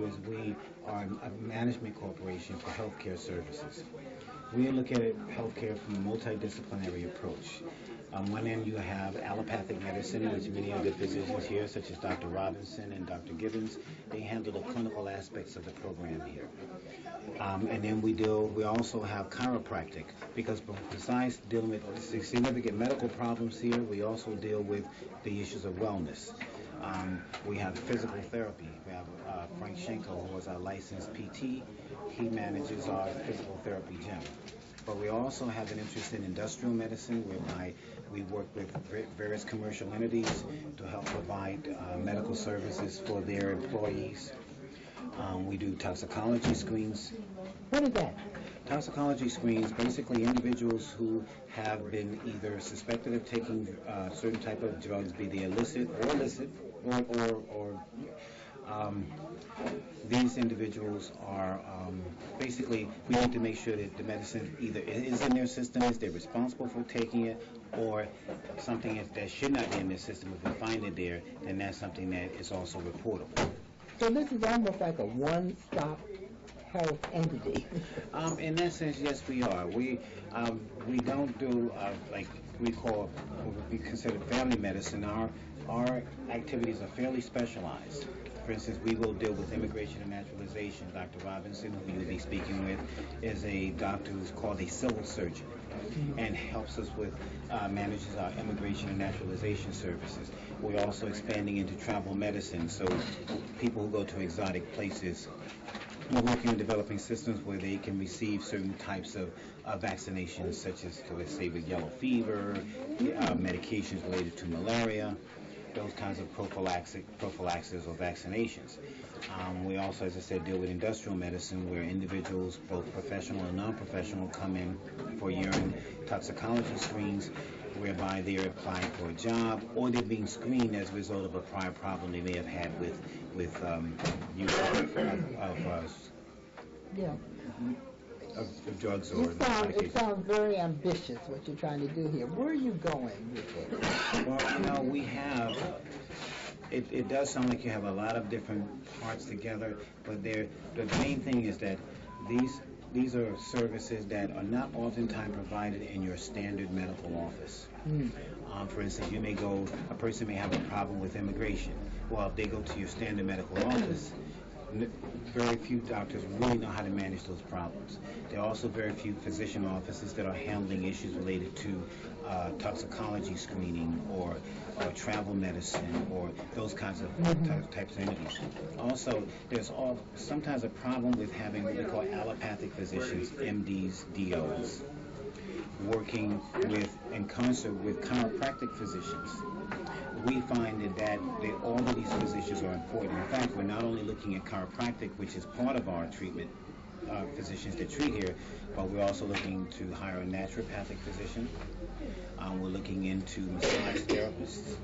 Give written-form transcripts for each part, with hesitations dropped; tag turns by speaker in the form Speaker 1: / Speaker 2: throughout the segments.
Speaker 1: is we are a management corporation for healthcare services. We look at healthcare from a multidisciplinary approach. On one end, you have allopathic medicine, which many of the physicians here, such as Dr. Robinson and Dr. Gibbons, they handle the clinical aspects of the program here. And then we also have chiropractic, because besides dealing with significant medical problems here, we also deal with the issues of wellness. We have physical therapy. We have Frank Schenkel, who is our licensed PT. He manages our physical therapy gym. But we also have an interest in industrial medicine, whereby we work with various commercial entities to help provide medical services for their employees. We do toxicology screens.
Speaker 2: What is that?
Speaker 1: Toxicology screens, basically individuals who have been either suspected of taking certain type of drugs, be they illicit, or these individuals are basically, we need to make sure that the medicine either is in their system, is they're responsible for taking it, or something that should not be in their system. If we find it there, then that's something that is also reportable.
Speaker 2: So this is almost like a one-stop health entity.
Speaker 1: In that sense, yes, we are. We don't do like we call what would be considered family medicine. Our activities are fairly specialized. For instance, we will deal with immigration and naturalization. Dr. Robinson, who you'll be speaking with, is a doctor who's called a civil surgeon and helps us with, manages our immigration and naturalization services. We're also expanding into travel medicine, so people who go to exotic places, we're working on developing systems where they can receive certain types of vaccinations, such as, let's say, with yellow fever, medications related to malaria, those kinds of prophylaxis or vaccinations. We also, as I said, deal with industrial medicine, where individuals, both professional and non-professional, come in for urine toxicology screens, whereby they're applying for a job, or they're being screened as a result of a prior problem they may have had with use of drugs or medications.
Speaker 2: It sounds very ambitious, what you're trying to do here. Where are you going with it?
Speaker 1: Well, we have, it does sound like you have a lot of different parts together, but the main thing is that these are services that are not oftentimes provided in your standard medical office. For instance, a person may have a problem with immigration. Well, if they go to your standard medical office, very few doctors really know how to manage those problems. There are also very few physician offices that are handling issues related to toxicology screening or travel medicine or those kinds of types of entities. Also, there's sometimes a problem with having what we call allopathic physicians, MDs, DOs, working in concert with chiropractic physicians. We find that all of these physicians are important. In fact, we're not only looking at chiropractic, which is part of our treatment, physicians that treat here, but we're also looking to hire a naturopathic physician. We're looking into massage therapists.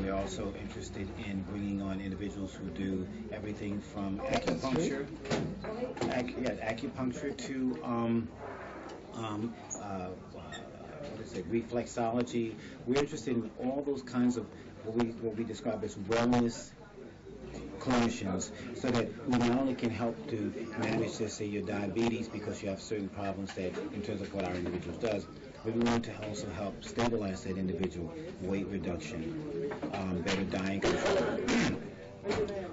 Speaker 1: We're also interested in bringing on individuals who do everything from acupuncture to reflexology. We're interested in all those kinds of what we describe as wellness clinicians, so that we not only can help to manage, let's say, your diabetes because you have certain problems that, in terms of what our individuals does, but we want to also help stabilize that individual, weight reduction, better diet control,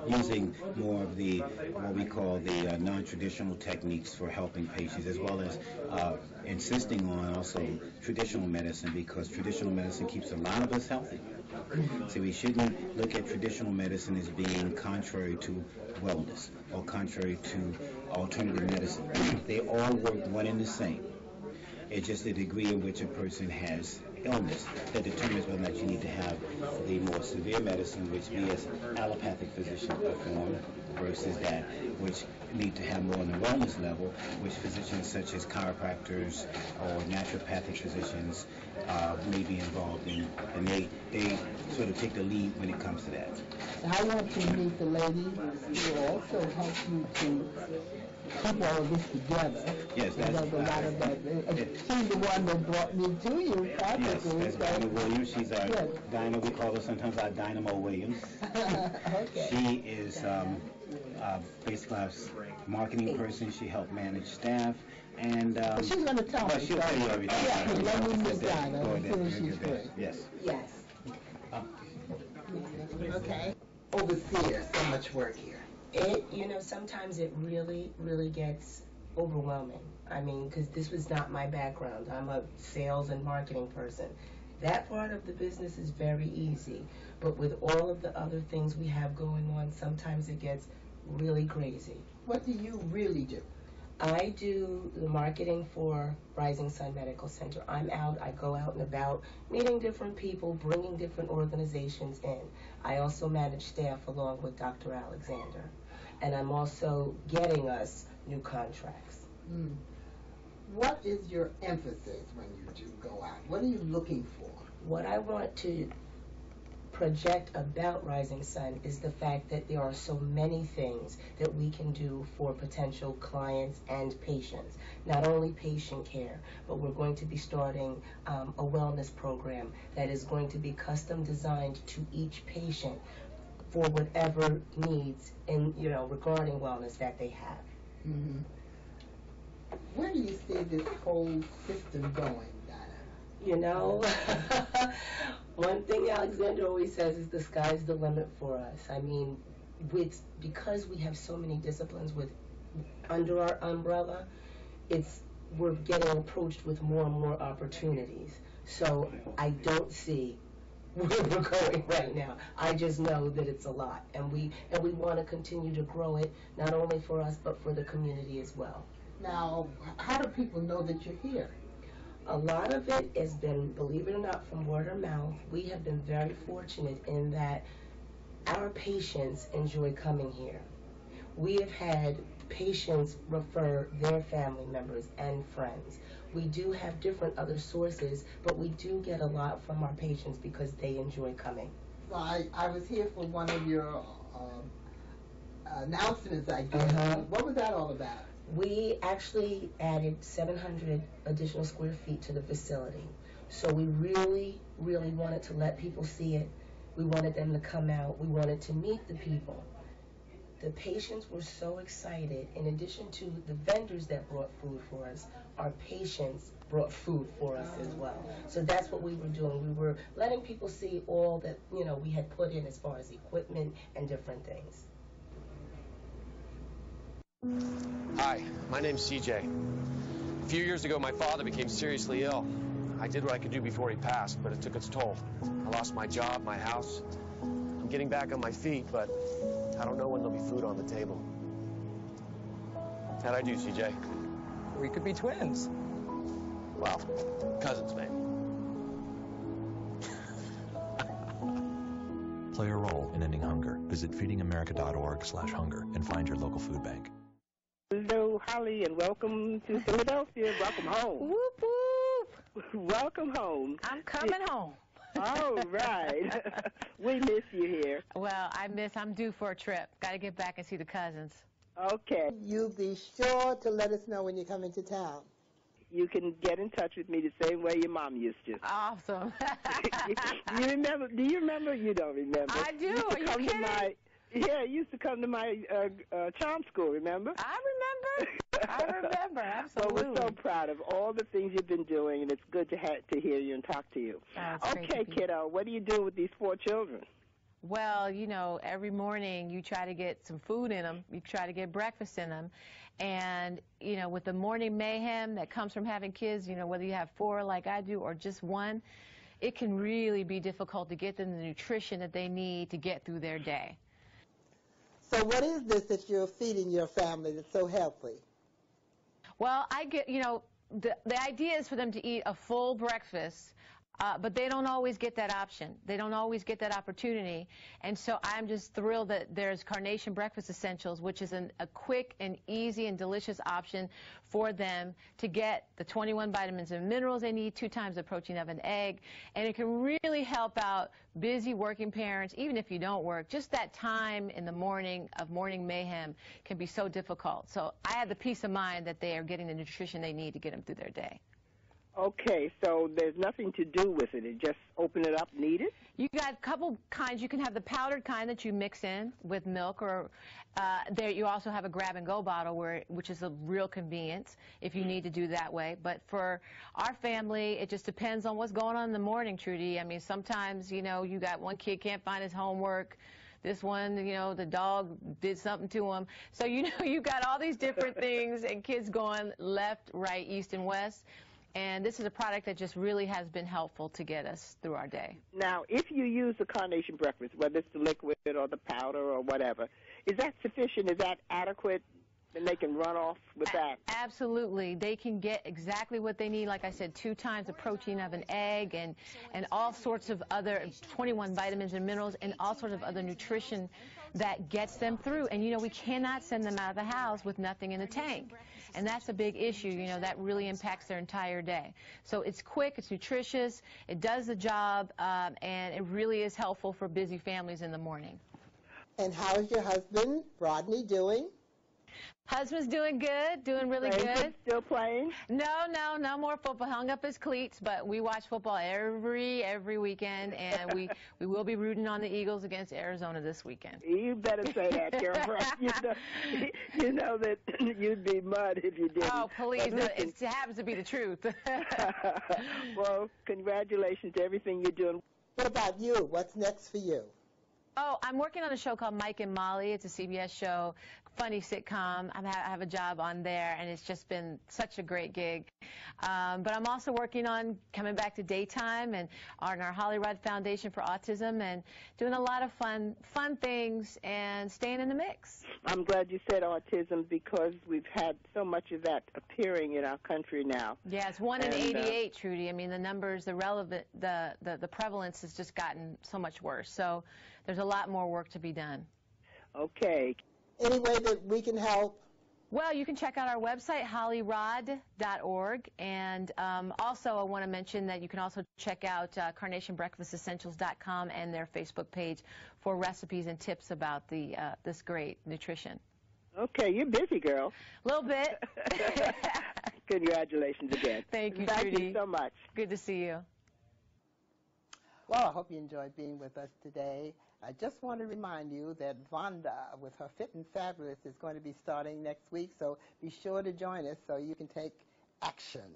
Speaker 1: using more of what we call the non-traditional techniques for helping patients, as well as insisting on also traditional medicine, because traditional medicine keeps a lot of us healthy. So we shouldn't look at traditional medicine as being contrary to wellness or contrary to alternative medicine. They all work one and the same. It's just the degree in which a person has illness that determines whether or not you need to have the more severe medicine, which we as allopathic physicians perform, versus that which need to have more on the wellness level, which physicians such as chiropractors or naturopathic physicians may be involved in, and they sort of take the lead when it comes to that.
Speaker 2: I want to meet the ladies who will also help you to keep all of this together.
Speaker 1: Yes,
Speaker 2: that's a lot of that. She's the one that brought me to you, practically.
Speaker 1: Yes, that's Dinah Williams. She's our Dinah. We call her sometimes our Dynamo Williams.
Speaker 2: Okay.
Speaker 1: She is basically our marketing person. She helped manage staff. And
Speaker 2: she's going to tell me.
Speaker 1: She'll tell you everything.
Speaker 2: Yeah, let me move down.
Speaker 1: Go
Speaker 2: I'm
Speaker 1: ahead.
Speaker 2: sure she's free.
Speaker 1: Yes.
Speaker 3: Yes.
Speaker 2: Okay.
Speaker 3: Overseer, so much work here. Sometimes it really, really gets overwhelming. I mean, because this was not my background. I'm a sales and marketing person. That part of the business is very easy, but with all of the other things we have going on, sometimes it gets really crazy.
Speaker 2: What do you really do?
Speaker 3: I do the marketing for Rising Sun Medical Center. I go out and about, meeting different people, bringing different organizations in. I also manage staff along with Dr. Alexander. And I'm also getting us new contracts.
Speaker 2: Mm. What is your emphasis when you do go out? What are you looking for?
Speaker 3: What I want to project about Rising Sun is the fact that there are so many things that we can do for potential clients and patients. Not only patient care, but we're going to be starting a wellness program that is going to be custom designed to each patient for whatever needs regarding wellness that they have.
Speaker 2: Mm-hmm. Where do you see this whole system going, Donna?
Speaker 3: One thing Alexander always says is the sky's the limit for us. I mean, because we have so many disciplines under our umbrella, we're getting approached with more and more opportunities. So I don't see where we're going right now. I just know that it's a lot, and we want to continue to grow it, not only for us but for the community as well.
Speaker 2: Now, how do people know that you're here?
Speaker 3: A lot of it has been, believe it or not, from word of mouth. We have been very fortunate in that our patients enjoy coming here. We have had patients refer their family members and friends. We do have different other sources, but we do get a lot from our patients because they enjoy coming.
Speaker 2: So I was here for one of your announcements, I guess. What was that all about?
Speaker 3: We actually added 700 additional square feet to the facility. So we really, really wanted to let people see it. We wanted them to come out. We wanted to meet the people. The patients were so excited. In addition to the vendors that brought food for us, our patients brought food for us as well. So that's what we were doing. We were letting people see all that, we had put in as far as equipment and different things.
Speaker 4: Hi, my name's CJ. A few years ago, my father became seriously ill. I did what I could do before he passed, but it took its toll. I lost my job, my house. I'm getting back on my feet, but I don't know when there'll be food on the table. How'd I do, CJ?
Speaker 5: We could be twins.
Speaker 4: Well, cousins, maybe.
Speaker 6: Play a role in ending hunger. Visit feedingamerica.org/hunger and find your local food bank.
Speaker 7: Hello, Holly, and welcome to Philadelphia. Welcome home.
Speaker 8: Whoop, whoop.
Speaker 7: Welcome home.
Speaker 8: I'm coming home.
Speaker 7: All right. We miss you here.
Speaker 8: Well, I'm due for a trip. Got to get back and see the cousins.
Speaker 7: Okay.
Speaker 2: You be sure to let us know when you're coming to town.
Speaker 7: You can get in touch with me the same way your mom used to.
Speaker 8: Awesome.
Speaker 7: You remember? Do you remember? You don't remember.
Speaker 8: I do. Are you kidding?
Speaker 7: You used to come to my charm school, remember?
Speaker 8: I remember, absolutely.
Speaker 7: Well, we're so proud of all the things you've been doing, and it's good to hear you and talk to you. Okay, kiddo, what do you do with these 4 children?
Speaker 8: Well, every morning you try to get some food in them. You try to get breakfast in them. And, with the morning mayhem that comes from having kids, whether you have 4 like I do or just 1, it can really be difficult to get them the nutrition that they need to get through their day.
Speaker 2: So what is this that you're feeding your family that's so healthy?
Speaker 8: Well, I get, the idea is for them to eat a full breakfast, but they don't always get that option. They don't always get that opportunity. And so I'm just thrilled that there's Carnation Breakfast Essentials, which is a quick and easy and delicious option for them to get the 21 vitamins and minerals they need, 2 times the protein of an egg. And it can really help out busy working parents, even if you don't work. Just that time in the morning of morning mayhem can be so difficult. So I have the peace of mind that they are getting the nutrition they need to get them through their day.
Speaker 7: Okay, so there's nothing to do with it. It just open it up, knead it?
Speaker 8: You got a couple kinds. You can have the powdered kind that you mix in with milk, or there you also have a grab-and-go bottle, which is a real convenience if you need to do that way. But for our family, it just depends on what's going on in the morning, Trudy. I mean, sometimes, you know, you got one kid can't find his homework. This one, you know, the dog did something to him. So, you know, you got all these different things and kids going left, right, east, and west. And this is a product that just really has been helpful to get us through our day.
Speaker 7: Now, if you use the carnation breakfast, whether it's the liquid or the powder or whatever, is that sufficient? Is that adequate? And they can run off with that?
Speaker 8: Absolutely. They can get exactly what they need. Like I said, 2 times the protein of an egg and all sorts of other 21 vitamins and minerals and all sorts of other nutrition that gets them through. And, you know, we cannot send them out of the house with nothing in the tank. And that's a big issue. You know, that really impacts their entire day. So it's quick, it's nutritious, it does the job, and it really is helpful for busy families in the morning.
Speaker 9: And how is your husband, Rodney, doing?
Speaker 8: Husband's doing good, doing really good.
Speaker 7: Still playing?
Speaker 8: No more football. Hung up his cleats, but we watch football every weekend, and we will be rooting on the Eagles against Arizona this weekend.
Speaker 7: You better say that, girlfriend. You know that you'd be mud if you didn't.
Speaker 8: Oh, please. It happens to be the truth.
Speaker 7: Well, congratulations to everything you're doing.
Speaker 9: What about you? What's next for you?
Speaker 8: Oh, I'm working on a show called Mike and Molly. It's a CBS show, funny sitcom. I have a job on there, and it's just been such a great gig. But I'm also working on coming back to daytime and on our Holly Rudd Foundation for Autism and doing a lot of fun things and staying in the mix.
Speaker 7: I'm glad you said autism because we've had so much of that appearing in our country now.
Speaker 8: Yeah, it's 1 in 88, Trudy. I mean, the numbers, the prevalence has just gotten so much worse. So there's a lot more work to be done.
Speaker 7: Okay.
Speaker 9: Any way that we can help?
Speaker 8: Well, you can check out our website, hollyrod.org. And also I want to mention that you can also check out carnationbreakfastessentials.com and their Facebook page for recipes and tips about this great nutrition.
Speaker 7: Okay, you're busy, girl.
Speaker 8: A little bit.
Speaker 7: Congratulations again.
Speaker 8: Thank you,
Speaker 7: Thank
Speaker 8: Trudy.
Speaker 7: you so much.
Speaker 8: Good to see you.
Speaker 9: Well, I hope you enjoyed being with us today. I just want to remind you that Vonda with her Fit and Fabulous is going to be starting next week, so be sure to join us so you can take action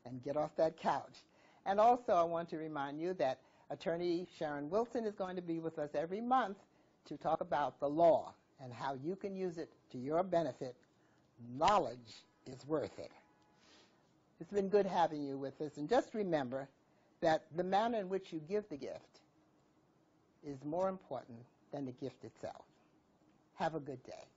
Speaker 9: and get off that couch. And also I want to remind you that Attorney Sharon Wilson is going to be with us every month to talk about the law and how you can use it to your benefit. Knowledge is worth it. It's been good having you with us, and just remember that the manner in which you give the gift is more important than the gift itself. Have a good day.